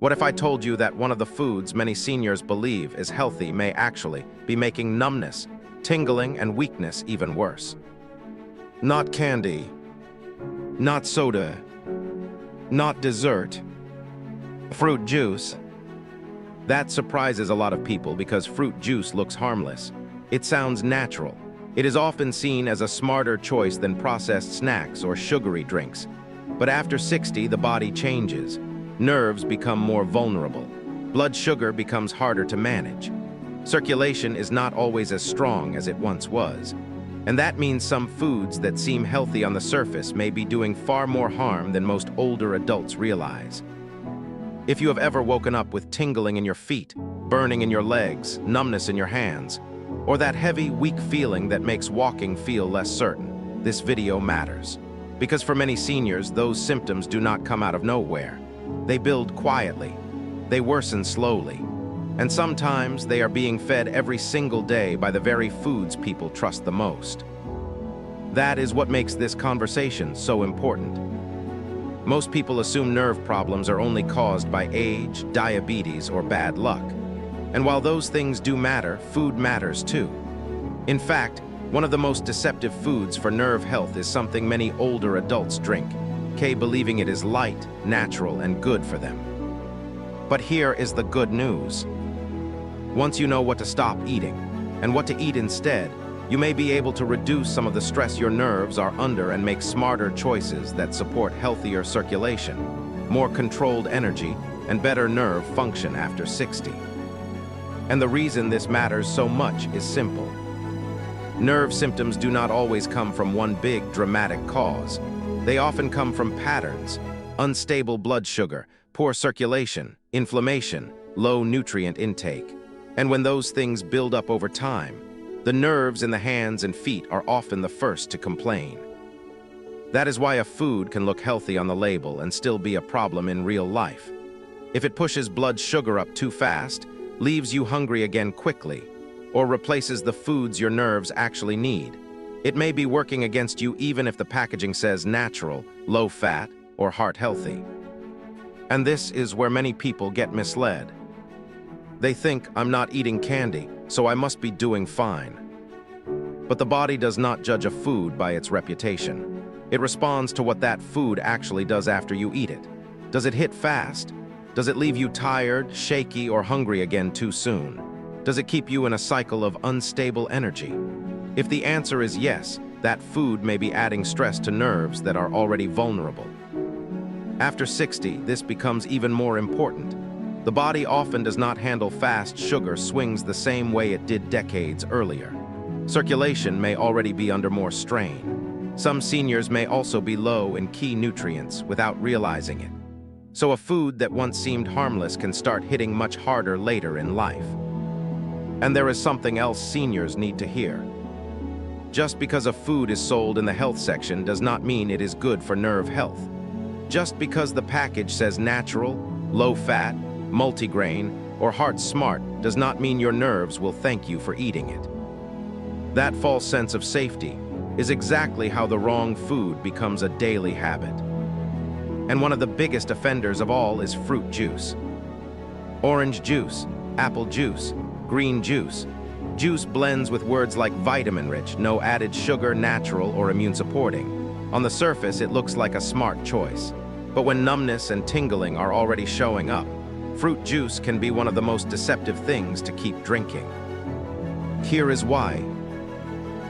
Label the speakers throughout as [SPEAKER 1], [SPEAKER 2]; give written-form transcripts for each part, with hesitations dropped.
[SPEAKER 1] What if I told you that one of the foods many seniors believe is healthy may actually be making numbness, tingling, and weakness even worse? Not candy, not soda, not dessert, fruit juice. That surprises a lot of people because fruit juice looks harmless. It sounds natural. It is often seen as a smarter choice than processed snacks or sugary drinks. But after 60, the body changes. Nerves become more vulnerable. Blood sugar becomes harder to manage. Circulation is not always as strong as it once was. And that means some foods that seem healthy on the surface may be doing far more harm than most older adults realize. If you have ever woken up with tingling in your feet, burning in your legs, numbness in your hands, or that heavy, weak feeling that makes walking feel less certain, this video matters. Because for many seniors, those symptoms do not come out of nowhere. They build quietly. They worsen slowly. And sometimes they are being fed every single day by the very foods people trust the most. That is what makes this conversation so important. Most people assume nerve problems are only caused by age, diabetes, or bad luck. And while those things do matter, food matters too. In fact, one of the most deceptive foods for nerve health is something many older adults drink, believing it is light, natural, and good for them. But here is the good news. Once you know what to stop eating and what to eat instead, you may be able to reduce some of the stress your nerves are under and make smarter choices that support healthier circulation, more controlled energy, and better nerve function after 60. And the reason this matters so much is simple. Nerve symptoms do not always come from one big, dramatic cause. They often come from patterns: unstable blood sugar, poor circulation, inflammation, low nutrient intake. And when those things build up over time, the nerves in the hands and feet are often the first to complain. That is why a food can look healthy on the label and still be a problem in real life. If it pushes blood sugar up too fast, leaves you hungry again quickly, or replaces the foods your nerves actually need, it may be working against you even if the packaging says natural, low fat, or heart healthy. And this is where many people get misled. They think, I'm not eating candy, so I must be doing fine. But the body does not judge a food by its reputation. It responds to what that food actually does after you eat it. Does it hit fast? Does it leave you tired, shaky, or hungry again too soon? Does it keep you in a cycle of unstable energy? If the answer is yes, that food may be adding stress to nerves that are already vulnerable. After 60, this becomes even more important. The body often does not handle fast sugar swings the same way it did decades earlier. Circulation may already be under more strain. Some seniors may also be low in key nutrients without realizing it. So a food that once seemed harmless can start hitting much harder later in life. And there is something else seniors need to hear. Just because a food is sold in the health section does not mean it is good for nerve health. Just because the package says natural, low-fat, multigrain, or heart smart does not mean your nerves will thank you for eating it. That false sense of safety is exactly how the wrong food becomes a daily habit. And one of the biggest offenders of all is fruit juice. Orange juice, apple juice, green juice. Juice blends with words like vitamin-rich, no added sugar, natural, or immune-supporting. On the surface, it looks like a smart choice. But when numbness and tingling are already showing up, fruit juice can be one of the most deceptive things to keep drinking. Here is why.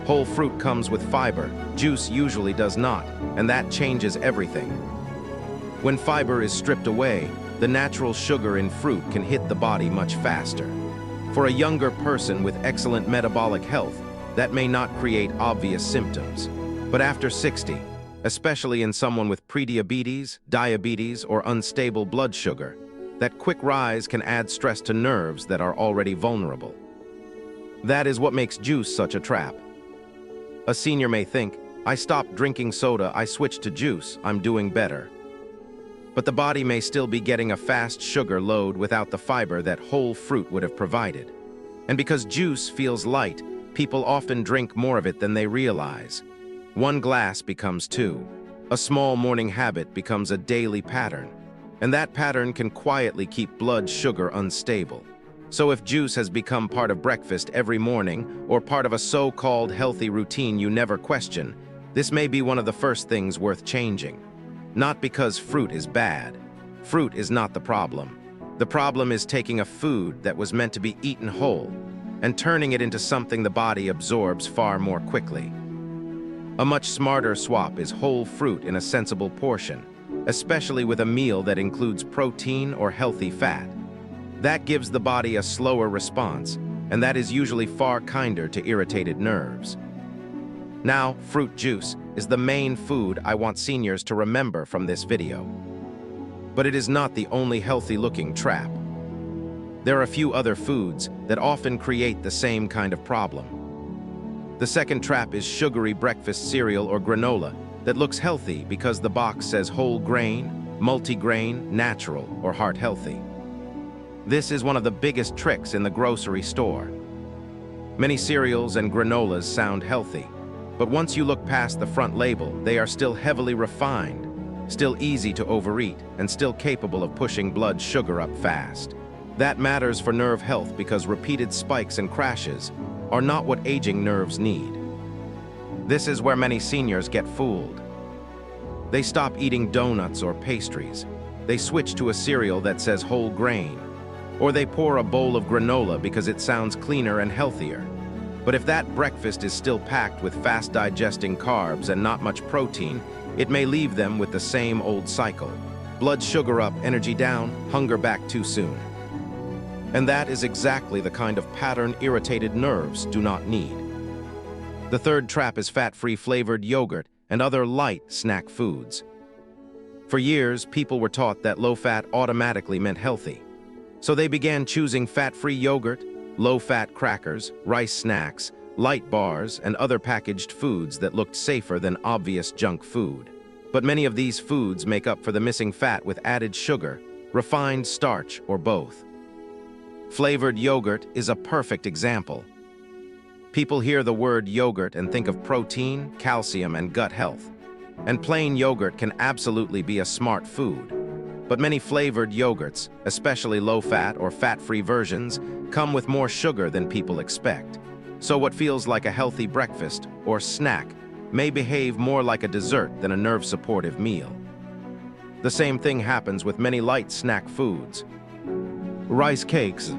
[SPEAKER 1] Whole fruit comes with fiber, juice usually does not, and that changes everything. When fiber is stripped away, the natural sugar in fruit can hit the body much faster. For a younger person with excellent metabolic health, that may not create obvious symptoms. But after 60, especially in someone with prediabetes, diabetes, or unstable blood sugar, that quick rise can add stress to nerves that are already vulnerable. That is what makes juice such a trap. A senior may think, I stopped drinking soda, I switched to juice, I'm doing better. But the body may still be getting a fast sugar load without the fiber that whole fruit would have provided. And because juice feels light, people often drink more of it than they realize. One glass becomes two. A small morning habit becomes a daily pattern. And that pattern can quietly keep blood sugar unstable. So if juice has become part of breakfast every morning or part of a so-called healthy routine you never question, this may be one of the first things worth changing. Not because fruit is bad. Fruit is not the problem. The problem is taking a food that was meant to be eaten whole and turning it into something the body absorbs far more quickly. A much smarter swap is whole fruit in a sensible portion, especially with a meal that includes protein or healthy fat. That gives the body a slower response, and that is usually far kinder to irritated nerves. Now, fruit juice is the main food I want seniors to remember from this video. But it is not the only healthy-looking trap. There are a few other foods that often create the same kind of problem. The second trap is sugary breakfast cereal or granola that looks healthy because the box says whole grain, multigrain, natural, or heart healthy. This is one of the biggest tricks in the grocery store. Many cereals and granolas sound healthy, but once you look past the front label, they are still heavily refined, still easy to overeat, and still capable of pushing blood sugar up fast. That matters for nerve health because repeated spikes and crashes are not what aging nerves need. This is where many seniors get fooled. They stop eating donuts or pastries. They switch to a cereal that says whole grain, or they pour a bowl of granola because it sounds cleaner and healthier. But if that breakfast is still packed with fast-digesting carbs and not much protein, it may leave them with the same old cycle. Blood sugar up, energy down, hunger back too soon. And that is exactly the kind of pattern irritated nerves do not need. The third trap is fat-free flavored yogurt and other light snack foods. For years, people were taught that low-fat automatically meant healthy. So they began choosing fat-free yogurt, low-fat crackers, rice snacks, light bars, and other packaged foods that looked safer than obvious junk food. But many of these foods make up for the missing fat with added sugar, refined starch, or both. Flavored yogurt is a perfect example. People hear the word yogurt and think of protein, calcium, and gut health. And plain yogurt can absolutely be a smart food. But many flavored yogurts, especially low-fat or fat-free versions, come with more sugar than people expect. So what feels like a healthy breakfast or snack may behave more like a dessert than a nerve-supportive meal. The same thing happens with many light snack foods. Rice cakes,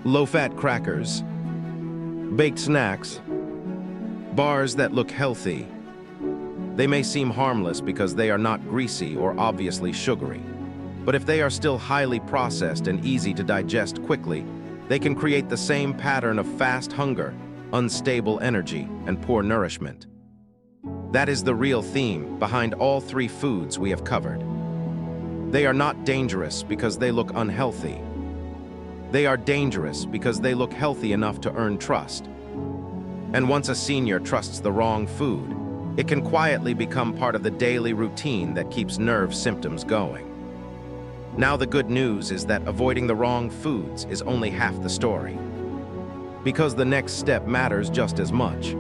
[SPEAKER 1] low-fat crackers, baked snacks, bars that look healthy. They may seem harmless because they are not greasy or obviously sugary. But if they are still highly processed and easy to digest quickly, they can create the same pattern of fast hunger, unstable energy, and poor nourishment. That is the real theme behind all three foods we have covered. They are not dangerous because they look unhealthy. They are dangerous because they look healthy enough to earn trust. And once a senior trusts the wrong food, it can quietly become part of the daily routine that keeps nerve symptoms going. Now the good news is that avoiding the wrong foods is only half the story. Because the next step matters just as much.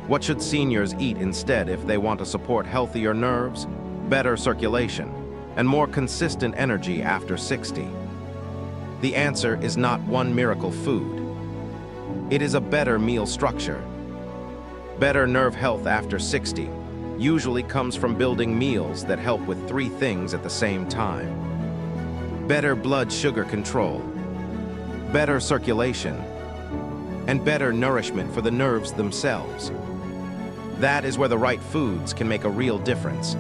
[SPEAKER 1] What should seniors eat instead if they want to support healthier nerves, better circulation, and more consistent energy after 60? The answer is not one miracle food. It is a better meal structure. Better nerve health after 60 usually comes from building meals that help with three things at the same time. Better blood sugar control, better circulation, and better nourishment for the nerves themselves. That is where the right foods can make a real difference.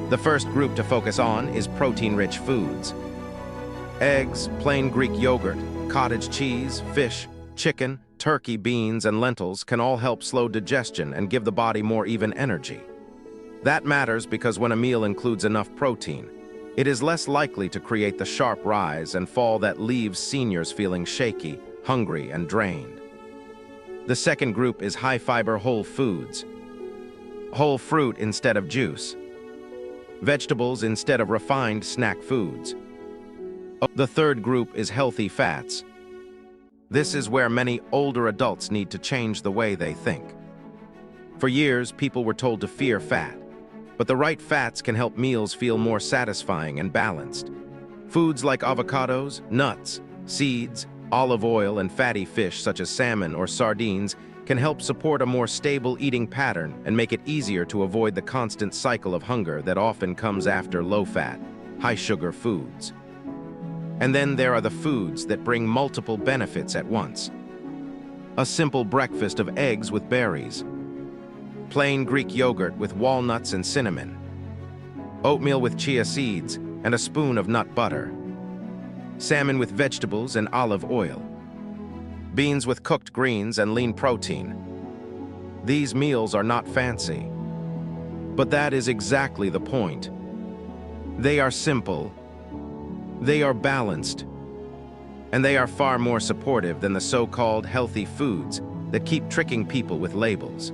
[SPEAKER 1] The first group to focus on is protein-rich foods. Eggs, plain Greek yogurt, cottage cheese, fish, chicken, turkey, beans, and lentils can all help slow digestion and give the body more even energy. That matters because when a meal includes enough protein, it is less likely to create the sharp rise and fall that leaves seniors feeling shaky, hungry, and drained. The second group is high-fiber whole foods. Whole fruit instead of juice. Vegetables instead of refined snack foods. The third group is healthy fats. This is where many older adults need to change the way they think. For years, people were told to fear fat. but the right fats can help meals feel more satisfying and balanced. Foods like avocados, nuts, seeds, olive oil, and fatty fish such as salmon or sardines can help support a more stable eating pattern and make it easier to avoid the constant cycle of hunger that often comes after low-fat, high-sugar foods. And then there are the foods that bring multiple benefits at once. A simple breakfast of eggs with berries, plain Greek yogurt with walnuts and cinnamon, oatmeal with chia seeds and a spoon of nut butter, salmon with vegetables and olive oil, beans with cooked greens and lean protein. These meals are not fancy, but that is exactly the point. They are simple, they are balanced, and they are far more supportive than the so-called healthy foods that keep tricking people with labels.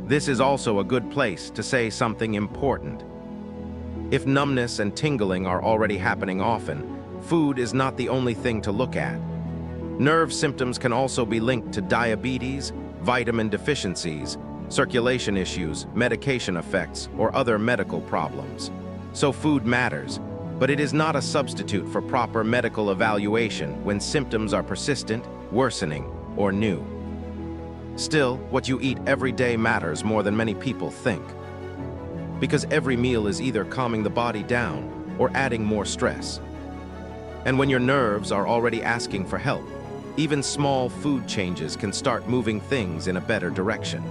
[SPEAKER 1] This is also a good place to say something important. If numbness and tingling are already happening often, food is not the only thing to look at. Nerve symptoms can also be linked to diabetes, vitamin deficiencies, circulation issues, medication effects, or other medical problems. So food matters, but it is not a substitute for proper medical evaluation when symptoms are persistent, worsening, or new. Still, what you eat every day matters more than many people think. Because every meal is either calming the body down or adding more stress. And when your nerves are already asking for help, even small food changes can start moving things in a better direction.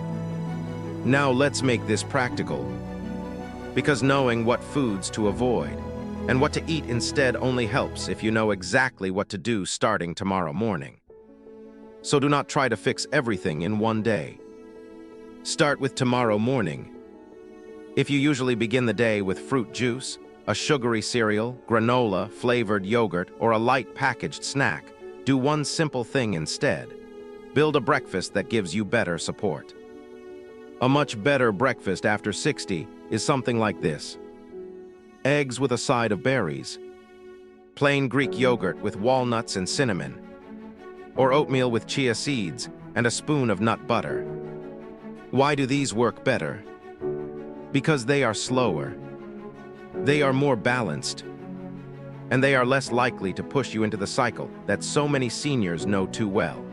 [SPEAKER 1] Now let's make this practical. Because knowing what foods to avoid and what to eat instead only helps if you know exactly what to do starting tomorrow morning. So do not try to fix everything in one day. Start with tomorrow morning. If you usually begin the day with fruit juice, a sugary cereal, granola, flavored yogurt, or a light packaged snack, do one simple thing instead. Build a breakfast that gives you better support. A much better breakfast after 60 is something like this. Eggs with a side of berries, plain Greek yogurt with walnuts and cinnamon, or oatmeal with chia seeds and a spoon of nut butter. Why do these work better? Because they are slower, they are more balanced, and they are less likely to push you into the cycle that so many seniors know too well.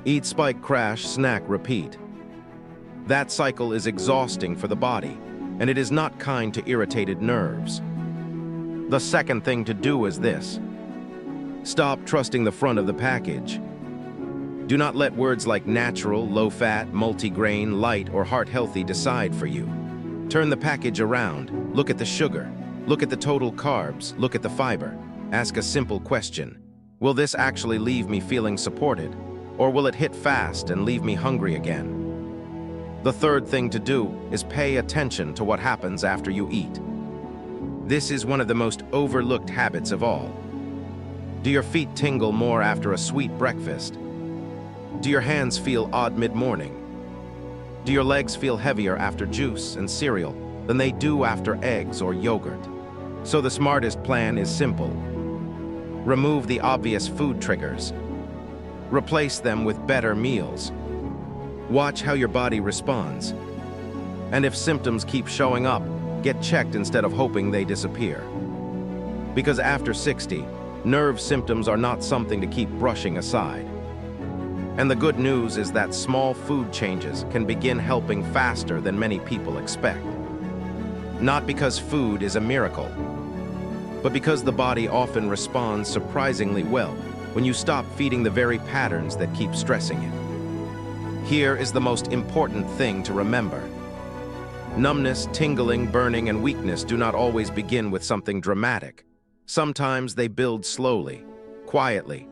[SPEAKER 1] Eat, spike, crash, snack, repeat. That cycle is exhausting for the body, and it is not kind to irritated nerves. The second thing to do is this. Stop trusting the front of the package. Do not let words like natural, low-fat, multigrain, light, or heart-healthy decide for you. Turn the package around, look at the sugar, look at the total carbs, look at the fiber. Ask a simple question. Will this actually leave me feeling supported, or will it hit fast and leave me hungry again? The third thing to do is pay attention to what happens after you eat. This is one of the most overlooked habits of all. Do your feet tingle more after a sweet breakfast? Do your hands feel odd mid-morning? Do your legs feel heavier after juice and cereal than they do after eggs or yogurt? So the smartest plan is simple. Remove the obvious food triggers. Replace them with better meals. Watch how your body responds. And if symptoms keep showing up, get checked instead of hoping they disappear. Because after 60, nerve symptoms are not something to keep brushing aside. And the good news is that small food changes can begin helping faster than many people expect. Not because food is a miracle, but because the body often responds surprisingly well when you stop feeding the very patterns that keep stressing it. Here is the most important thing to remember. Numbness, tingling, burning, and weakness do not always begin with something dramatic. Sometimes they build slowly, quietly,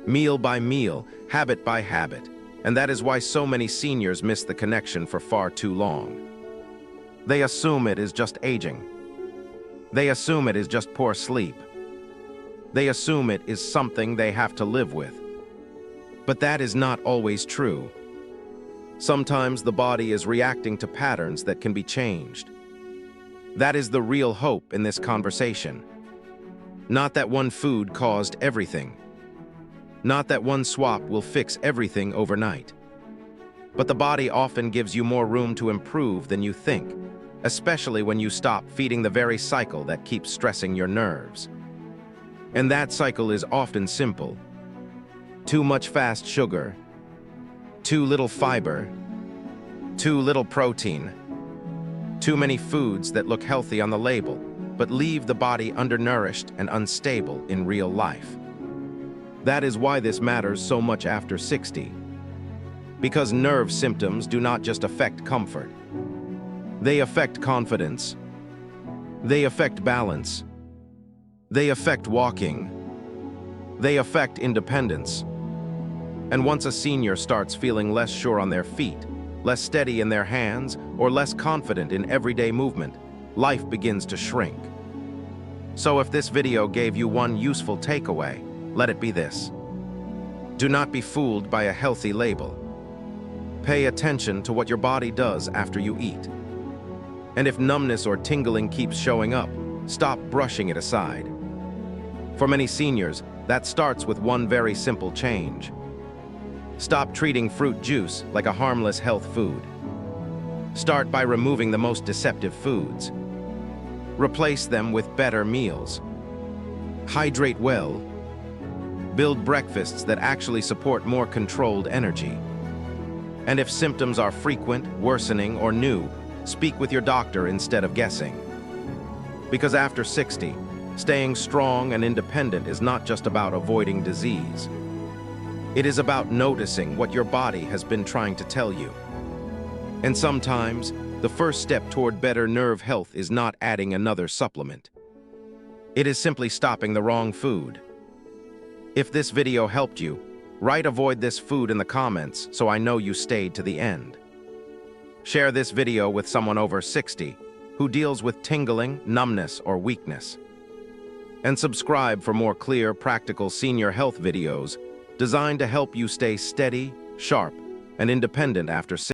[SPEAKER 1] meal by meal, habit by habit, and that is why so many seniors miss the connection for far too long. They assume it is just aging. They assume it is just poor sleep. They assume it is something they have to live with. But that is not always true. Sometimes the body is reacting to patterns that can be changed. That is the real hope in this conversation. Not that one food caused everything. Not that one swap will fix everything overnight. But the body often gives you more room to improve than you think. especially when you stop feeding the very cycle that keeps stressing your nerves. And that cycle is often simple. Too much fast sugar, too little fiber, too little protein, too many foods that look healthy on the label, but leave the body undernourished and unstable in real life. That is why this matters so much after 60. Because nerve symptoms do not just affect comfort. They affect confidence. They affect balance. They affect walking. They affect independence. And once a senior starts feeling less sure on their feet, less steady in their hands, or less confident in everyday movement, life begins to shrink. So if this video gave you one useful takeaway, let it be this. Do not be fooled by a healthy label. Pay attention to what your body does after you eat. And if numbness or tingling keeps showing up, stop brushing it aside. For many seniors, that starts with one very simple change. Stop treating fruit juice like a harmless health food. Start by removing the most deceptive foods. Replace them with better meals. Hydrate well. Build breakfasts that actually support more controlled energy. And if symptoms are frequent, worsening, or new, speak with your doctor instead of guessing. Because after 60, staying strong and independent is not just about avoiding disease. It is about noticing what your body has been trying to tell you. And sometimes, the first step toward better nerve health is not adding another supplement. It is simply stopping the wrong food. If this video helped you, write "avoid this food" in the comments so I know you stayed to the end. Share this video with someone over 60 who deals with tingling, numbness, or weakness. And subscribe for more clear, practical senior health videos designed to help you stay steady, sharp, and independent after 60.